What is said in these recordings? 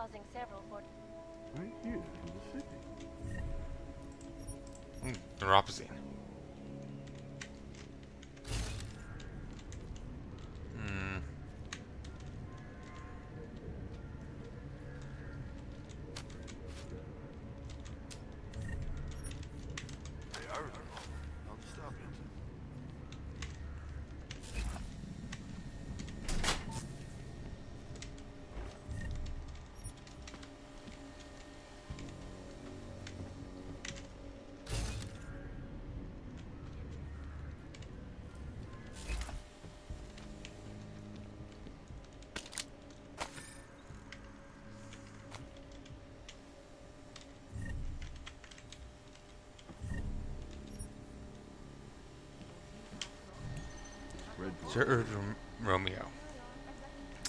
causing several for... Right here in the city. Neuropazine. Hmm. They are wrong. Don't stop it. Sir Romeo.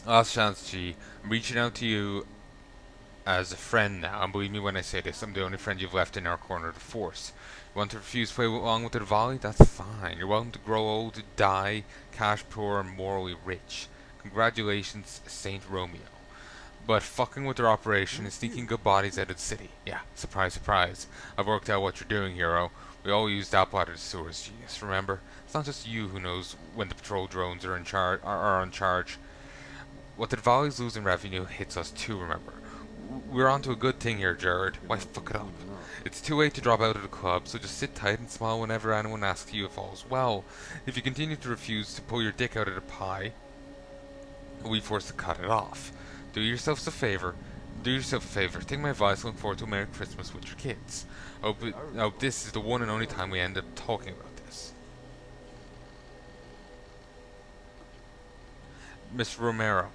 Last chance, G. I'm reaching out to you as a friend now, and believe me when I say this, I'm the only friend you've left in our corner of the force. You want to refuse to play along with the volley? That's fine. You're welcome to grow old, die, cash poor, and morally rich. Congratulations, Saint Romeo. But fucking with their operation and sneaking good bodies out of the city. Yeah, surprise, surprise. I've worked out what you're doing, hero. We all used Applewater to Sewers, genius, remember? It's not just you who knows when the patrol drones are on charge. What the volleys lose in revenue hits us too, remember? We're onto a good thing here, Jared. Why fuck it up? It's too late to drop out of the club, so just sit tight and smile whenever anyone asks you if all's well. If you continue to refuse to pull your dick out of the pie, we'll be forced to cut it off. Do yourselves a favor. Do yourself a favor. Take my advice and look forward to a Merry Christmas with your kids. I hope this is the one and only time we end up talking about this. Miss Romero.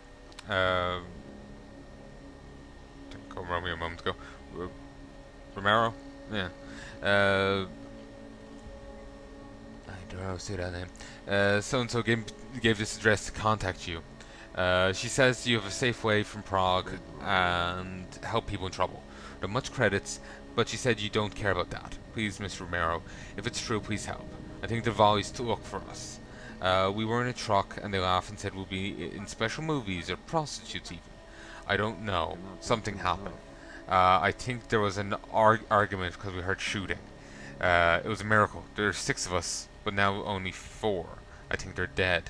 Didn't call Romeo a moment ago. Romero? Yeah. I don't know how to say that name. So-and-so gave this address to contact you. She says you have a safe way from Prague and help people in trouble. There are much credits, but she said you don't care about that. Please, Miss Romero, if it's true, please help. I think the volleys to look for us. We were in a truck and they laughed and said we'll be in special movies or prostitutes even. I don't know. Something happened. I think there was an argument because we heard shooting. It was a miracle. There's 6 of us, but now only 4. I think they're dead.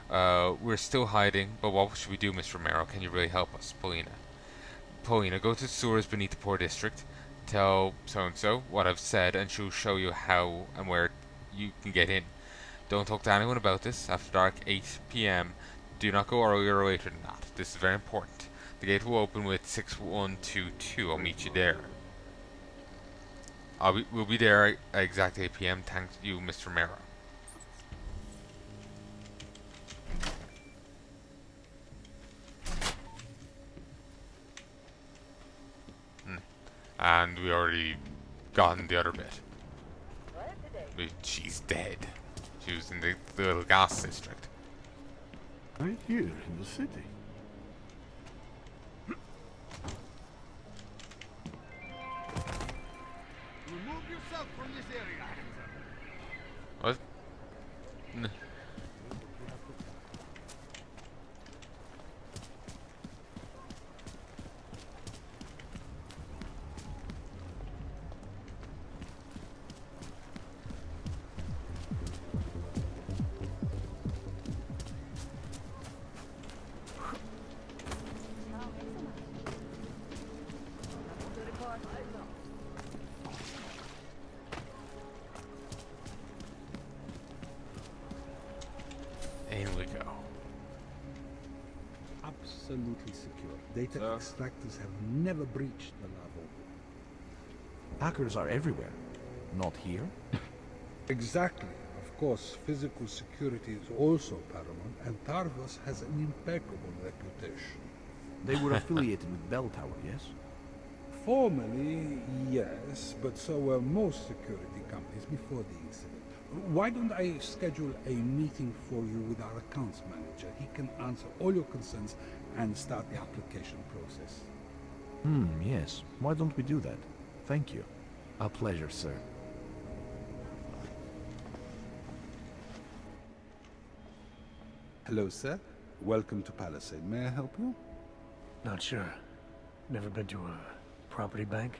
We're still hiding, but what should we do, Miss Romero? Can you really help us? Paulina, go to the sewers beneath the poor district. Tell so-and-so what I've said, and she'll show you how and where you can get in. Don't talk to anyone about this. After dark, 8 p.m. Do not go earlier or later than that. This is very important. The gate will open with 6122. I'll meet you there. We'll be there at exactly 8 p.m. Thank you, Mr. Romero. And we already gotten the other bit. She's dead. She was in the little gas district. Right here in the city. Remove yourself from this area. What? In we go. Absolutely secure. Data extractors have never breached the labo. Hackers are everywhere. Not here. Exactly. Of course, physical security is also paramount, and Tarvos has an impeccable reputation. They were affiliated with Bell Tower, yes? Formally, yes, but so were most security companies before the incident. Why don't I schedule a meeting for you with our accounts manager? He can answer all your concerns and start the application process. Yes. Why don't we do that? Thank you. A pleasure, sir. Hello, sir. Welcome to Palisade. May I help you? Not sure. Never been to a property bank?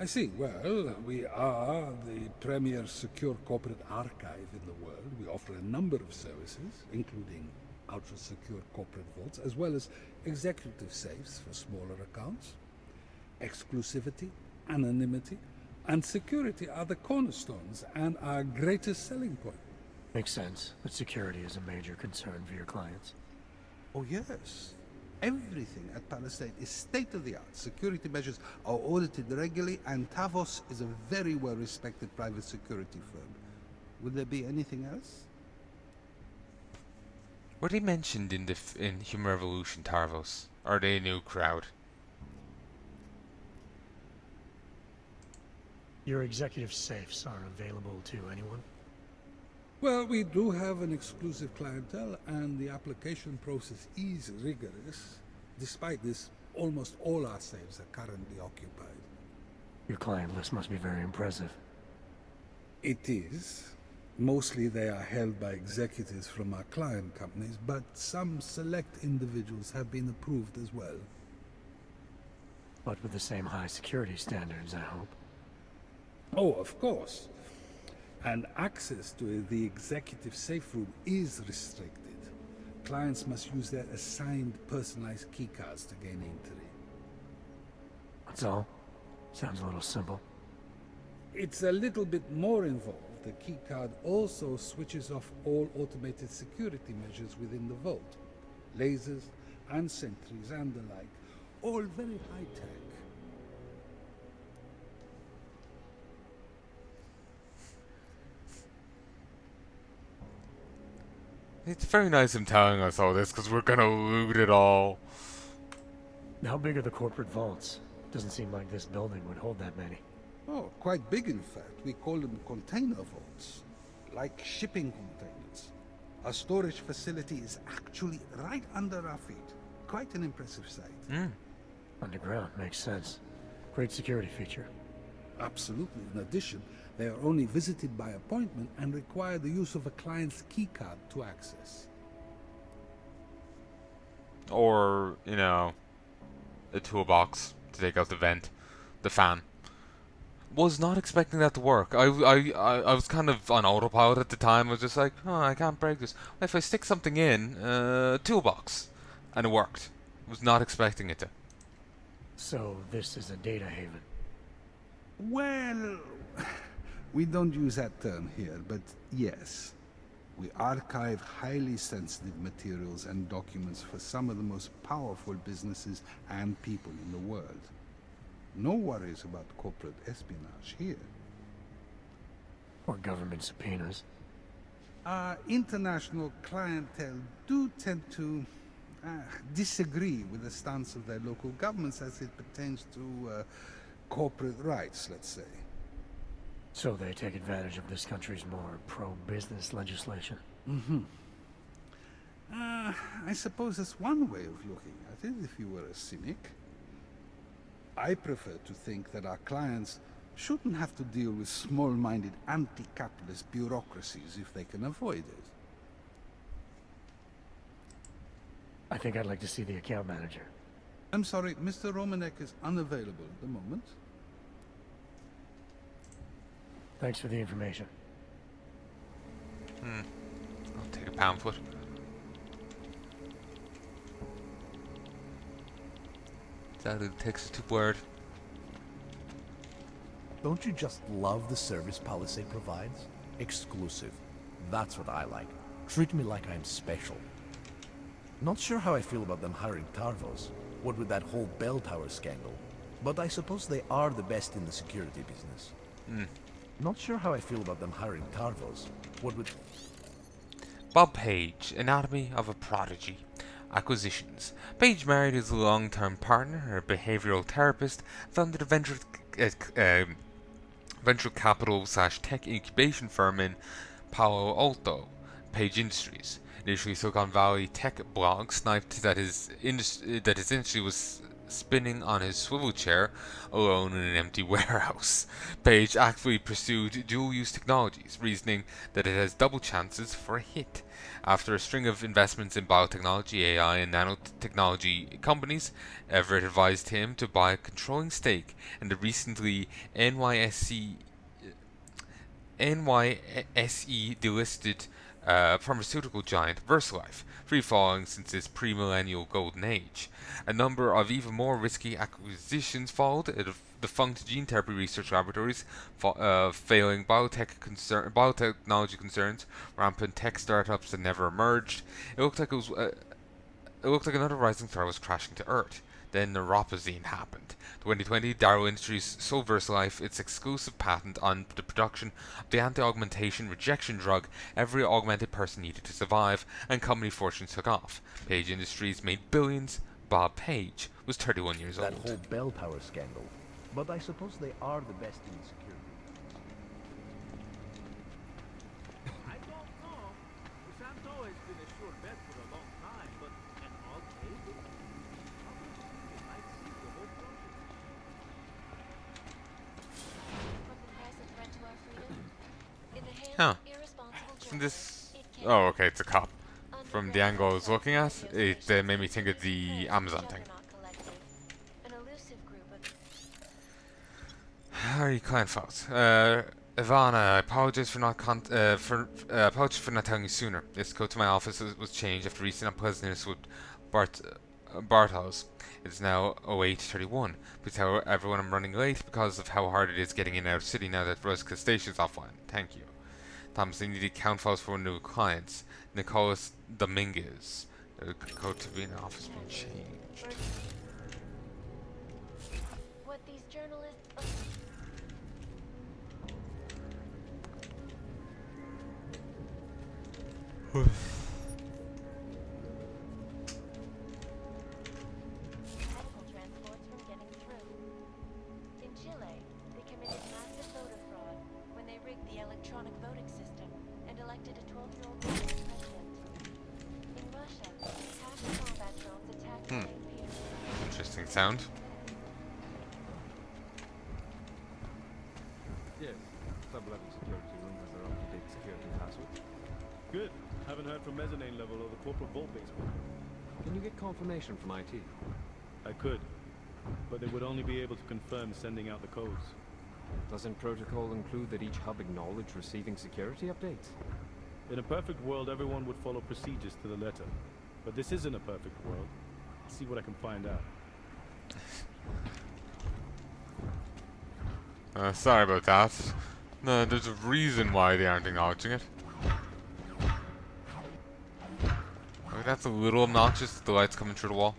I see. Well, we are the premier secure corporate archive in the world. We offer a number of services, including ultra-secure corporate vaults, as well as executive safes for smaller accounts. Exclusivity, anonymity, and security are the cornerstones and our greatest selling point. Makes sense, but security is a major concern for your clients. Oh yes. Everything at Palanai is state-of-the-art. Security measures are audited regularly, and Tavos is a very well-respected private security firm. Would there be anything else? Were they mentioned in in Human Revolution, Tarvos? Or are they a new crowd? Your executive safes are available to anyone? Well, we do have an exclusive clientele, and the application process is rigorous. Despite this, almost all our safes are currently occupied. Your client list must be very impressive. It is. Mostly they are held by executives from our client companies, but some select individuals have been approved as well. But with the same high security standards, I hope. Oh, of course. And access to the executive safe room is restricted. Clients must use their assigned personalized keycards to gain entry. That's all? Sounds a little simple. It's a little bit more involved. The keycard also switches off all automated security measures within the vault. Lasers and sentries and the like. All very high-tech. It's very nice him telling us all this, because we're gonna loot it all. How big are the corporate vaults? Doesn't seem like this building would hold that many. Oh, quite big in fact. We call them container vaults. Like shipping containers. Our storage facility is actually right under our feet. Quite an impressive sight. Underground, makes sense. Great security feature. Absolutely. In addition, they are only visited by appointment and require the use of a client's keycard to access. Or, you know, a toolbox to take out the vent, the fan. Was not expecting that to work. I was kind of on autopilot at the time. I was just like, oh, I can't break this. If I stick something in, toolbox, and it worked. Was not expecting it to. So this is a data haven. Well, we don't use that term here, but yes. We archive highly sensitive materials and documents for some of the most powerful businesses and people in the world. No worries about corporate espionage here. Or government subpoenas. Our international clientele do tend to disagree with the stance of their local governments as it pertains to corporate rights, let's say. So they take advantage of this country's more pro-business legislation. I suppose that's one way of looking at it, if you were a cynic. I prefer to think that our clients shouldn't have to deal with small-minded anti-capitalist bureaucracies if they can avoid it. I think I'd like to see the account manager. I'm sorry, Mr. Romanek is unavailable at the moment. Thanks for the information. I'll take a pamphlet. That it takes to word. Don't you just love the service Palisade provides? Exclusive. That's what I like. Treat me like I'm special. Not sure how I feel about them hiring Tarvos, what with that whole bell tower scandal. But I suppose they are the best in the security business. Not sure how I feel about them hiring Tarvos, what with... Bob Page, Anatomy of a Prodigy. Acquisitions. Page married his long-term partner, a behavioral therapist, founded a venture capital / tech incubation firm in Palo Alto, Page Industries. Initially, Silicon Valley tech blog sniped that his industry was spinning on his swivel chair alone in an empty warehouse. Page actively pursued dual-use technologies, reasoning that it has double chances for a hit. After a string of investments in biotechnology, AI, and nanotechnology companies, Everett advised him to buy a controlling stake in the recently NYSE delisted pharmaceutical giant VersaLife, free falling since its pre-millennial golden age. A number of even more risky acquisitions followed. Defunct gene therapy research laboratories, failing biotechnology concerns, rampant tech startups that never emerged. It looked like another rising star was crashing to Earth. Then neuropazine happened. 2020, Darrow Industries sold VersaLife its exclusive patent on the production of the anti-augmentation rejection drug every augmented person needed to survive, and company fortunes took off. Page Industries made billions. Bob Page was 31 years That old. whole bell tower scandal. But I suppose they are the best in security. I don't know. Santo has been a sure bet for a long time, but an all table? It might see the whole project. From the price of threat to our freedom, in the hands Huh. of irresponsible Isn't journalists, this... it can Oh, okay, it's a cop. From the underground angle I was websites, looking at, radio it stations, made me think of the and Amazon thing. Juggernaut Collective, an elusive group of Harry Kleinfeld. Ivana, I apologize for not apologize for not telling you sooner. This code to my office was changed after recent unpleasantness with Bartels. It's now 08:31. Please tell everyone I'm running late because of how hard it is getting in and out of the city now that Rosca Station is offline. Thank you. Thomas, they needed count files for new clients. Nicolas Dominguez. The code to be in the office being changed. what these journalists. Medical transports from getting through. In Chile, they committed massive voter fraud when they rigged the electronic voting system and elected a 12-year-old boy as president. In Russia, half combat drones attacked St. Peter. Interesting sound. Yes, sub-level security room has their up-to-date security passwords. Good. Haven't heard from mezzanine level or the corporate vault basement. Can you get confirmation from IT? I could, but they would only be able to confirm sending out the codes. Doesn't protocol include that each hub acknowledge receiving security updates? In a perfect world, everyone would follow procedures to the letter. But this isn't a perfect world. I'll see what I can find out. Sorry about that. No, there's a reason why they aren't acknowledging it. Okay, that's a little obnoxious, the light's coming through the wall.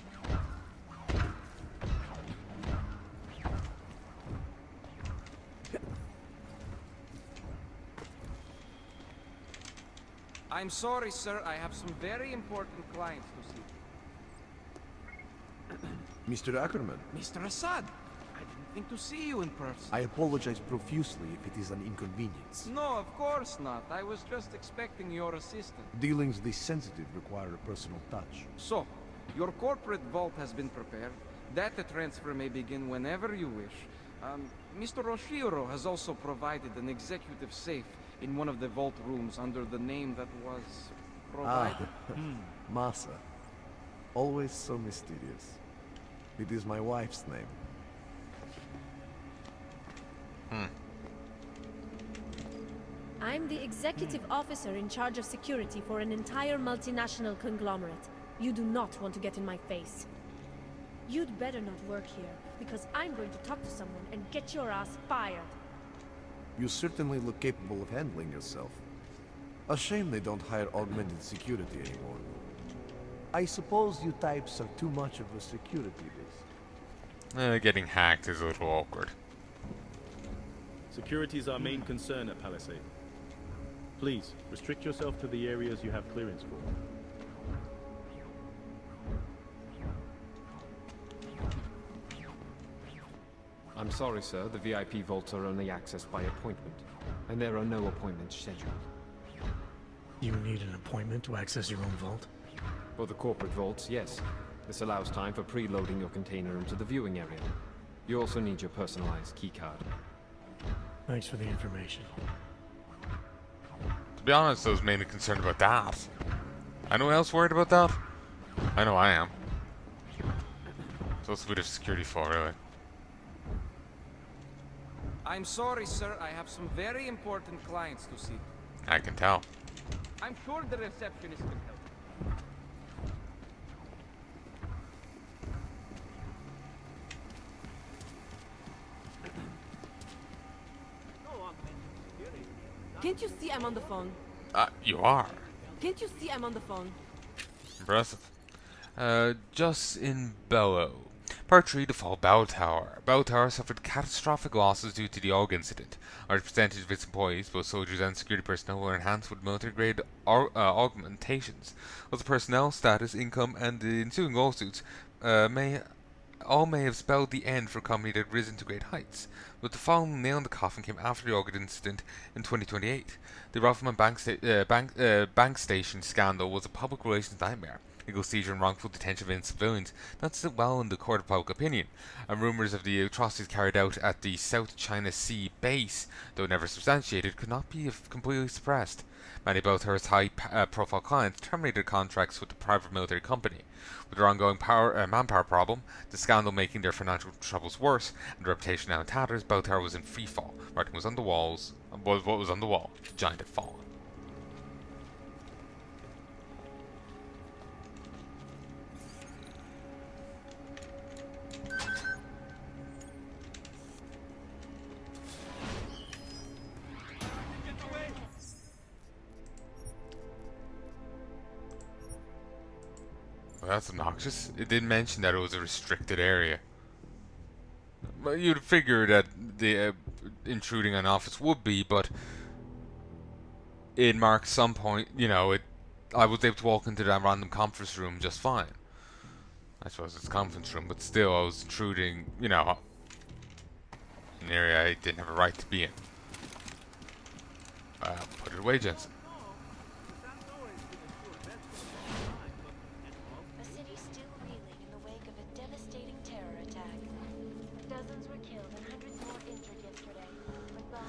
I'm sorry, sir. I have some very important clients to see. Mr. Ackerman, Mr. Assad, I didn't think to see you in person. I apologize profusely if it is an inconvenience. No, of course not. I was just expecting your assistance. Dealings this sensitive require a personal touch. So, your corporate vault has been prepared. Data transfer may begin whenever you wish. Mr. Roshiro has also provided an executive safe in one of the vault rooms under the name that was provided. Masa. Always so mysterious. It is my wife's name. I'm the executive officer in charge of security for an entire multinational conglomerate. You do not want to get in my face. You'd better not work here, because I'm going to talk to someone and get your ass fired. You certainly look capable of handling yourself. A shame they don't hire augmented security anymore. I suppose you types are too much of a security risk. Getting hacked is a little awkward. Security is our main concern at Palisade. Please, restrict yourself to the areas you have clearance for. I'm sorry, sir. The VIP vaults are only accessed by appointment, and there are no appointments scheduled. You need an appointment to access your own vault? For the corporate vaults, yes. This allows time for preloading your container into the viewing area. You also need your personalized keycard. Thanks for the information. To be honest, I was mainly concerned about that. Anyone else worried about that? I know I am. So it's a bit of security flaw, really. I'm sorry, sir. I have some very important clients to see. I can tell. I'm sure the receptionist can help. Can't you see I'm on the phone? You are. Can't you see I'm on the phone? Impressive. Just in Bellow. Part 3, the fall of Bell Tower. Bell Tower suffered catastrophic losses due to the AUG incident. A large percentage of its employees, both soldiers and security personnel, were enhanced with military-grade augmentations. While the personnel, status, income, and the ensuing lawsuits may have spelled the end for a company that had risen to great heights. But the final nail in the coffin came after the AUG incident in 2028. The Rotherham bank station scandal was a public relations nightmare. Legal seizure and wrongful detention of civilians not sit well in the court of public opinion, and rumours of the atrocities carried out at the South China Sea base, though never substantiated, could not be completely suppressed. Many of Bell Tower's high-profile clients terminated contracts with the private military company. With their ongoing manpower problem, the scandal making their financial troubles worse, and their reputation now in tatters, Bell Tower was in freefall. Writing was on the walls, and what was on the wall, the giant had fallen. Well, that's obnoxious. It did mention that it was a restricted area. Well, you'd figure that the intruding on office would be, but it marks some point, I was able to walk into that random conference room just fine. I suppose it's a conference room, but still I was intruding, an area I didn't have a right to be in. Put it away, Jensen. The city's still reeling in the wake of a devastating terror attack. Dozens were killed and hundreds more injured yesterday when bombs.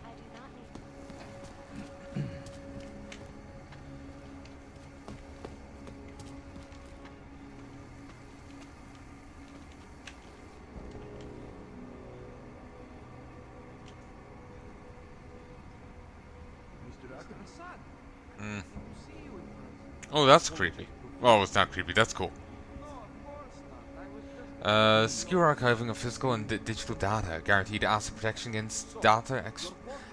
I do not need. Oh, that's creepy. Oh, it's not creepy. That's cool. Secure archiving of physical and digital data, guaranteed asset protection against data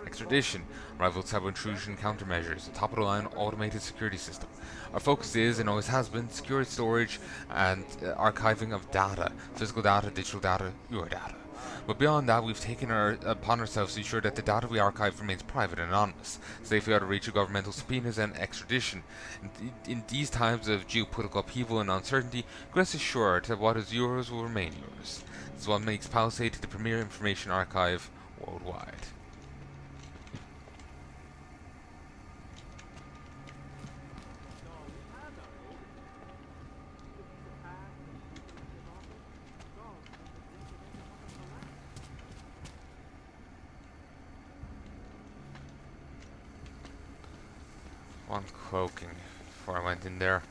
extradition, rival cyber intrusion countermeasures, a top-of-the-line automated security system. Our focus is, and always has been, secure storage and archiving of data, physical data, digital data, your data. But beyond that, we've taken upon ourselves to ensure that the data we archive remains private and anonymous, safely out of reach of governmental subpoenas and extradition. In these times of geopolitical upheaval and uncertainty, rest assured that what is yours will remain yours. This is what makes Palisade the premier information archive worldwide. One cloaking before I went in there.